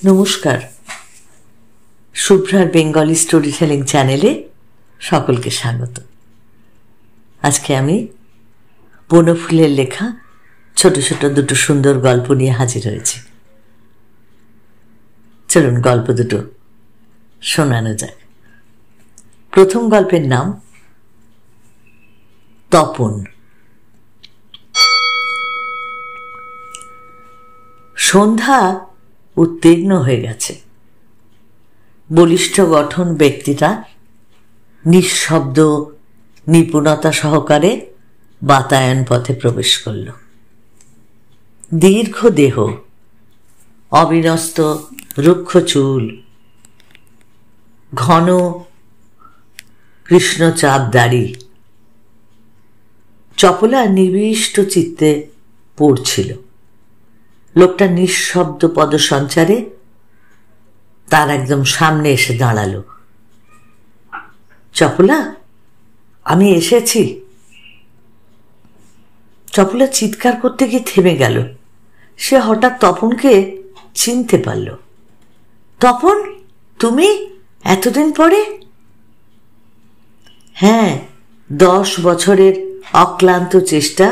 নমস্কার, শুভ্রার Bengali story telling চ্যানেলে সকলকে স্বাগত। আজকে আমি বনফুলের লেখা ছোট ছোট দুটো সুন্দর গল্প নিয়ে হাজির হয়েছি। চলুন গল্প দুটো শোনানো যাক। প্রথম গল্পের নাম তপন। সন্ধ্যা উত্তীর্ণ হয়ে গেছে। বলিষ্ঠ গঠন ব্যক্তিটা নিঃশব্দ নিপুণতা সহকারে বাতায়ন পথে প্রবেশ করল। দীর্ঘ দেহ, অবিন্যস্ত রুক্ষ চুল, ঘন কৃষ্ণচাপ দাড়ি। চপলা নিবিষ্ট চিত্তে পড়ছিল। লোকটা নিঃশব্দ পদসঞ্চারে তার একদম সামনে এসে দাঁড়ালো। চপলা, আমি এসেছি। চপলা চিৎকার করতে গিয়ে থেমে গেল। সে হঠাৎ তপনকে চিনতে পারল। তপন, তুমি এতদিন পরে? হ্যাঁ, 10 বছরের অক্লান্ত চেষ্টা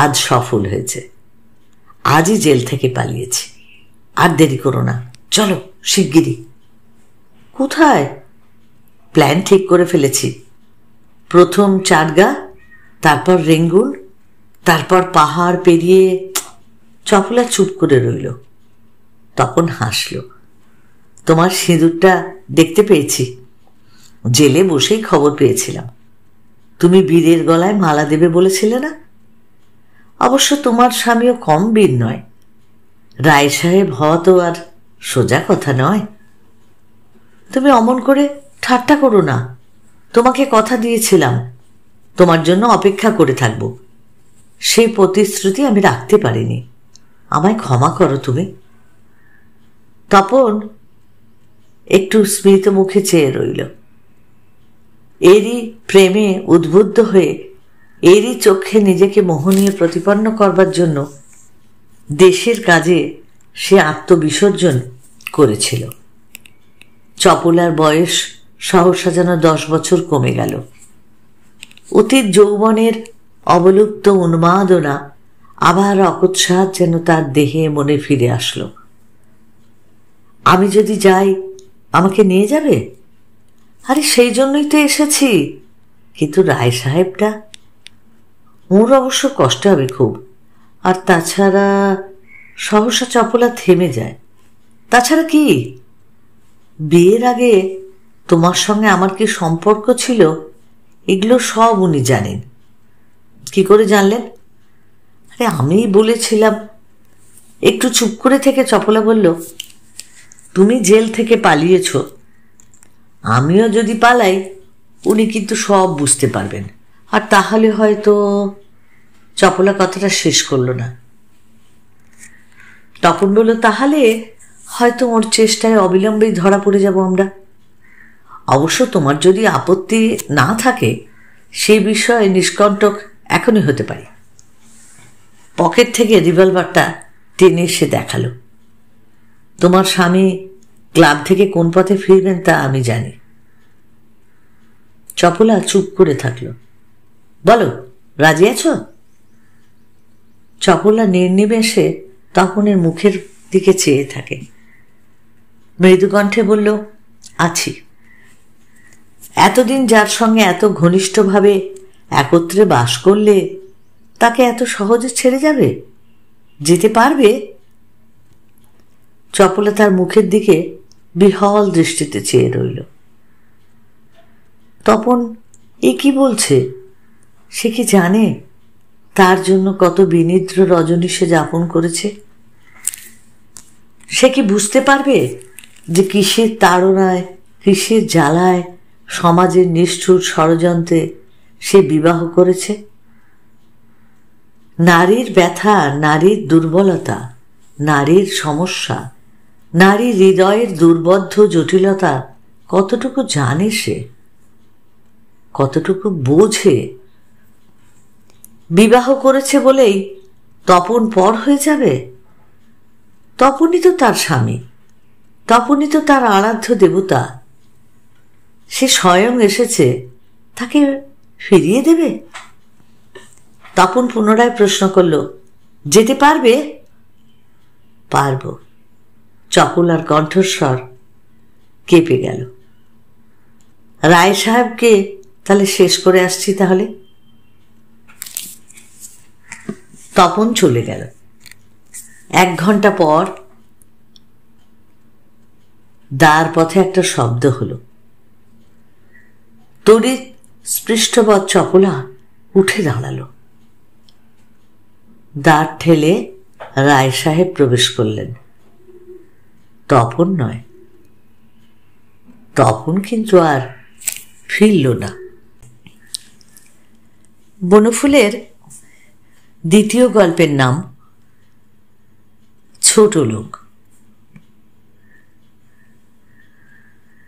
আজ সফল হয়েছে। আজই জেল থেকে পালিয়েছি। আর দেরি করো না, চলো শিগগিরই। কোথায়? প্ল্যান ঠিক করে ফেলেছি। প্রথম চাটগা, তারপর রেঙ্গুন, তারপর পাহাড় পেরিয়ে। চপলা চুপ করে রইল। তপন হাসল। তোমার সিঁদুরটা দেখতে পেয়েছি। জেলে বসেই খবর পেয়েছিলাম। তুমি বীরের গলায় মালা দেবে বলেছিলে না? অবশ্য তোমার স্বামীও কম বীর নয়। রায় সাহেব হওয়া তো আর সোজা কথা নয়। তুমি অমন করে ঠাট্টা করো না। তোমাকে কথা দিয়েছিলাম, তোমার জন্য অপেক্ষা করে থাকব। সেই প্রতিশ্রুতি আমি রাখতে পারিনি। আমায় ক্ষমা করো তুমি। তপন একটু স্মিত মুখে চেয়ে রইল। এরই প্রেমে উদ্বুদ্ধ হয়ে, এরই চোখে নিজেকে মোহনীয় প্রতিপন্ন করবার জন্য দেশের কাজে সে আত্মবিসর্জন করেছিল। চপলার বয়স সহসা যেন 10 বছর কমে গেল। অতীত যৌবনের অবলুপ্ত উন্মাদনা আবার অকস্মাৎ যেন তার দেহে মনে ফিরে আসলো। আমি যদি যাই, আমাকে নিয়ে যাবে? আরে সেই জন্যই তো এসেছি। কিন্তু রায় সাহেবটা, ওর অবশ্য কষ্ট হবে খুব। আর তাছাড়া, সহসা চপলা থেমে যায়। তাছাড়া কি? বিয়ের আগে তোমার সঙ্গে আমার কি সম্পর্ক ছিল, এগুলো সব উনি জানেন। কি করে জানলেন? আরে আমি বলেছিলাম। একটু চুপ করে থেকে চপলা বলল, তুমি জেল থেকে পালিয়েছ। আমিও যদি পালাই, উনি কিন্তু সব বুঝতে পারবেন। আর তাহলে হয়তো। চপলা কথাটা শেষ করল না। তপন বলল, তাহলে হয়তো ওর চেষ্টায় অবিলম্বেই ধরা পড়ে যাব আমরা। অবশ্য তোমার যদি আপত্তি না থাকে, সে বিষয়ে নিষ্কণ্টক এখনই হতে পারি। পকেট থেকে রিভলভারটা টেনে সে দেখালো। তোমার স্বামী ক্লাব থেকে কোন পথে ফিরবেন তা আমি জানি। চপলা চুপ করে থাকলো। বলো, রাজি আছো? চপলা নির্নিমেষে তপনের মুখের দিকে চেয়ে থাকে। মৃদুকণ্ঠে বলল, আছি। এতদিন যার সঙ্গে এত ঘনিষ্ঠভাবে একত্রে বাস করলে, তাকে এত সহজে ছেড়ে যাবে? যেতে পারবে? চপলা তার মুখের দিকে বিহ্বল দৃষ্টিতে চেয়ে রইল। তপন এ কি বলছে? সে কি জানে তার জন্য কত বিনিদ্র রজনী সে যাপন করেছে? সে কি বুঝতে পারবে যে কিসের তাড়নায়, কিসের জ্বালায়, সমাজের নিষ্ঠুর ষড়যন্ত্রে সে বিবাহ করেছে? নারীর ব্যথা, নারীর দুর্বলতা, নারীর সমস্যা, নারী হৃদয়ের দুর্বদ্ধ জটিলতা কতটুকু জানে সে, কতটুকু বোঝে? বিবাহ করেছে বলেই তপন পর হয়ে যাবে? তপনই তো তার স্বামী। তপনই তো তার আরাধ্য দেবতা, সে স্বয়ং এসেছে, তাকে ফিরিয়ে দেবে? তপন পুনরায় প্রশ্ন করল, যেতে পারবে? পারব। চপলার কণ্ঠস্বর কেঁপে গেল। রায় সাহেবকে তাহলে শেষ করে আসছি। তাহলে তপন চলে গেল। 1 ঘন্টা পর দ্বার পথে একটা শব্দ হলো। তড়িৎ স্পৃষ্টবৎ চপলা উঠে দাঁড়ালো। দ্বার ঠেলে রায় সাহেব প্রবেশ করলেন। তপন নয়। তপন কিন্তু আর ফিরল না। বনফুলের দ্বিতীয় গল্পের নাম ছোট লোক।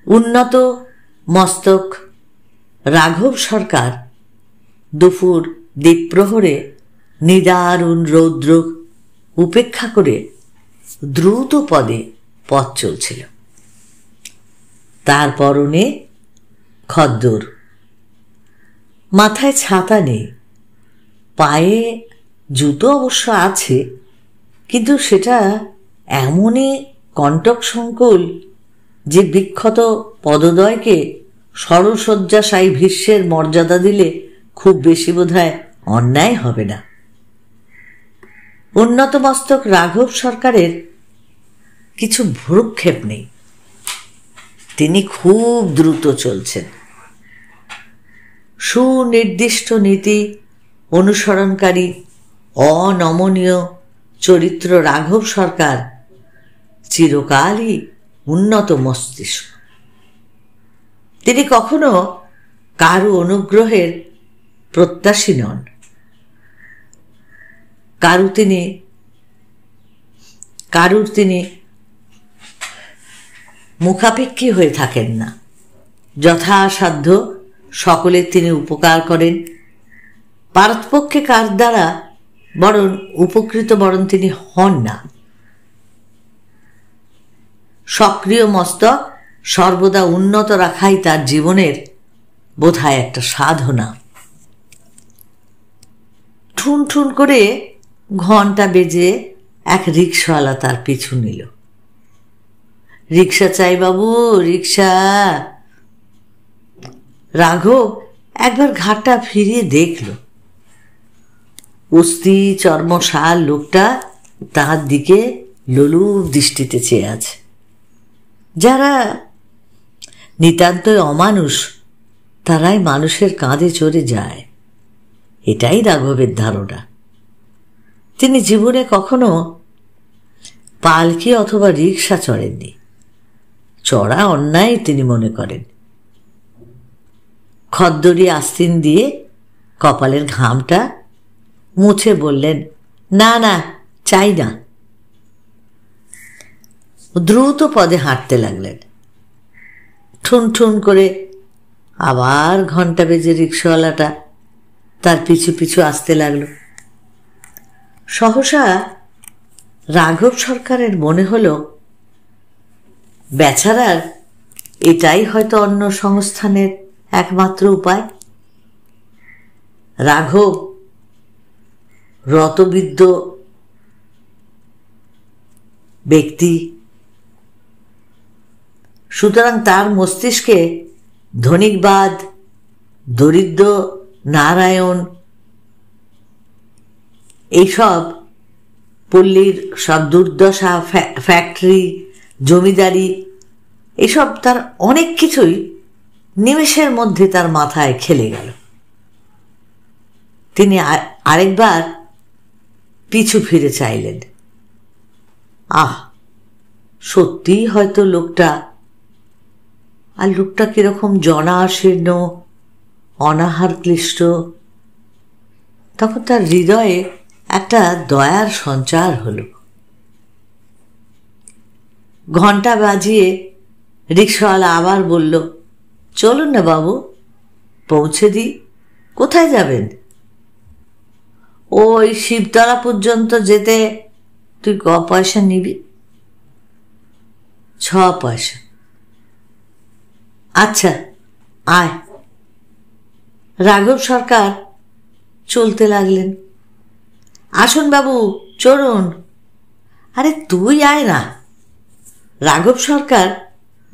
উন্নত মস্তক রাঘব সরকার দুপুর দ্বীপ্রহরে নিদারুণ রৌদ্র উপেক্ষা করে দ্রুত পদে পথ চলছিল। তার পরনে খদ্দর, মাথায় ছাতা নেই, পায়ে জুতো অবশ্য আছে, কিন্তু সেটা এমনই কণ্টক সংকুল যে বিক্ষত পদদ্বয়কে সরসজ্জাশায়ী ভীষ্মের মর্যাদা দিলে খুব বেশি বোধহয় অন্যায় হবে না। উন্নত মস্তক রাঘব সরকারের কিছু ভ্রুক্ষেপ নেই। তিনি খুব দ্রুত চলছেন। সুনির্দিষ্ট নীতি অনুসরণকারী অনমনীয় চরিত্র রাঘব সরকার চিরকালই উন্নত মস্তিষ্ক। তিনি কখনো কারো অনুগ্রহের প্রত্যাশী নন। কারুর তিনি মুখাপেক্ষী হয়ে থাকেন না। যথাসাধ্য সকলের তিনি উপকার করেন। পারতপক্ষে কার দ্বারা বরং উপকৃত বরং তিনি হন না। সক্রিয় মস্তক সর্বদা উন্নত রাখাই তার জীবনের বোধহয় একটা সাধনা। ঠুন ঠুন করে ঘন্টা বেজে এক রিকশাওয়ালা তার পিছু নিল। রিকশা চাই বাবু, রিকশা। রাঘব একবার ঘাটটা ফিরিয়ে দেখল। অস্থি চর্মশাল লোকটা তার দিকে লোলুপ দৃষ্টিতে চেয়ে আছে। যারা নিতান্তই অমানুষ তারাই মানুষের কাঁধে চড়ে যায়, এটাই রাঘবের ধারণা। তিনি জীবনে কখনো পালকি অথবা রিকশা চড়েননি। চড়া অন্যায় তিনি মনে করেন। খদ্দরি আস্তিন দিয়ে কপালের ঘামটা মুছে বললেন, না না, চাই না। দ্রুত পদে হাঁটতে লাগলেন। ঠুন ঠুন করে আবার ঘন্টা বেজে রিকশাওয়ালাটা তার পিছু পিছু আসতে লাগলো। সহসা রাঘব সরকারের মনে হলো বেচারার এটাই হয়তো অন্য সংস্থানের একমাত্র উপায়। রাঘব রতবিদ্য ব্যক্তি, সুতরাং তার মস্তিষ্কে ধনিকবাদ, দরিদ্র নারায়ণ, এইসব পল্লীর সব দুর্দশা, ফ্যাক্টরি, জমিদারি, এসব তার অনেক কিছুই নিমেষের মধ্যে তার মাথায় খেলে গেল। তিনি আরেকবার পিছু ফিরে চাইলেন। আহ, সত্যিই হয়তো লোকটা, আর লোকটা কিরকম জনাশীর্ণ, অনাহার ক্লিষ্ট। তখন তার হৃদয়ে একটা দয়ার সঞ্চার হলো। ঘন্টা বাজিয়ে রিকশাওয়ালা আবার বলল, চলুন না বাবু, পৌঁছে দিই। কোথায় যাবেন? ওই শিবতলা পর্যন্ত যেতে তুই পয়সা নিবি। 6 পয়সা। আচ্ছা আয়। রাঘব সরকার চলতে লাগলেন। আসুন বাবু, চলুন। আরে তুই আয় না। রাঘব সরকার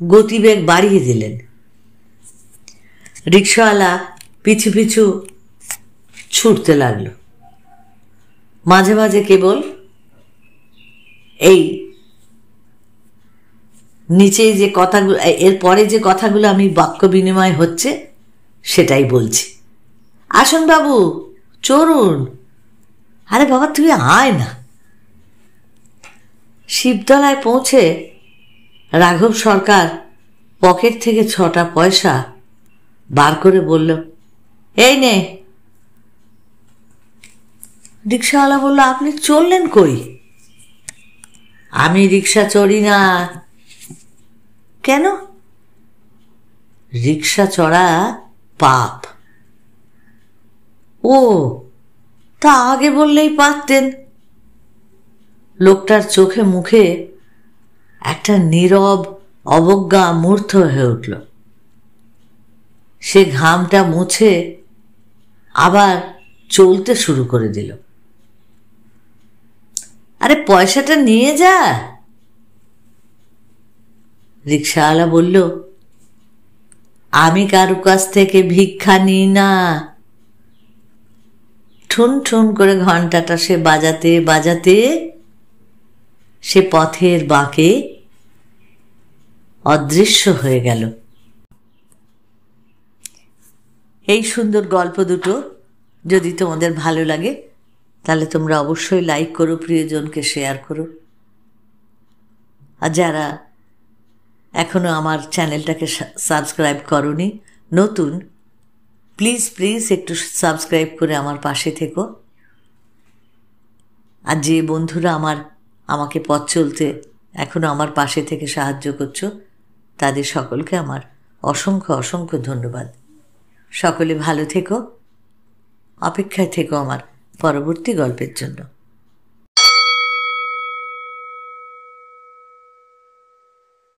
গতিবেগ বাড়িয়ে দিলেন। রিক্সাওয়ালা পিছু পিছু ছুটতে লাগলো। মাঝে মাঝে কেবল এই নিচে যে কথাগুলো, এরপরে যে কথাগুলো আমি বাক্য বিনিময় হচ্ছে সেটাই বলছি। আসুন বাবু, চলুন। আরে বাবা তুই আয় না। শিবতলায় পৌঁছে রাঘব সরকার পকেট থেকে 6টা পয়সা বার করে বলল, এই নে। রিক্সাওয়ালা বলল, আপনি চললেন কই? আমি রিক্সা চড়ি না। কেন? রিক্সা চড়া পাপ। ও, তা আগে বললেই পারতেন। লোকটার চোখে মুখে একটা নীরব অবজ্ঞা মূর্ত হয়ে উঠল। সে ঘামটা মুছে আবার চলতে শুরু করে দিল। আরে পয়সাটা নিয়ে যা। রিক্সাওয়ালা বলল, আমি কারো কাছ থেকে ভিক্ষা নিই না। ঠুন ঠুন করে ঘন্টাটা সে বাজাতে বাজাতে সে পথের বাঁকে অদৃশ্য হয়ে গেল। এই সুন্দর গল্প দুটো যদি তোমাদের ভালো লাগে তাহলে তোমরা অবশ্যই লাইক করো, প্রিয়জনকে শেয়ার করো। আর যারা এখনো আমার চ্যানেলটাকে সাবস্ক্রাইব করোনি, নতুন, প্লিজ প্লিজ একটু সাবস্ক্রাইব করে আমার পাশে থেকো। আর যে বন্ধুরা আমাকে পথ চলতে এখনো আমার পাশে থেকে সাহায্য করছো, তাদের সকলকে আমার অসংখ্য অসংখ্য ধন্যবাদ। সকলে ভালো থেকো, অপেক্ষায় থেকো আমার পরবর্তী গল্পের জন্য।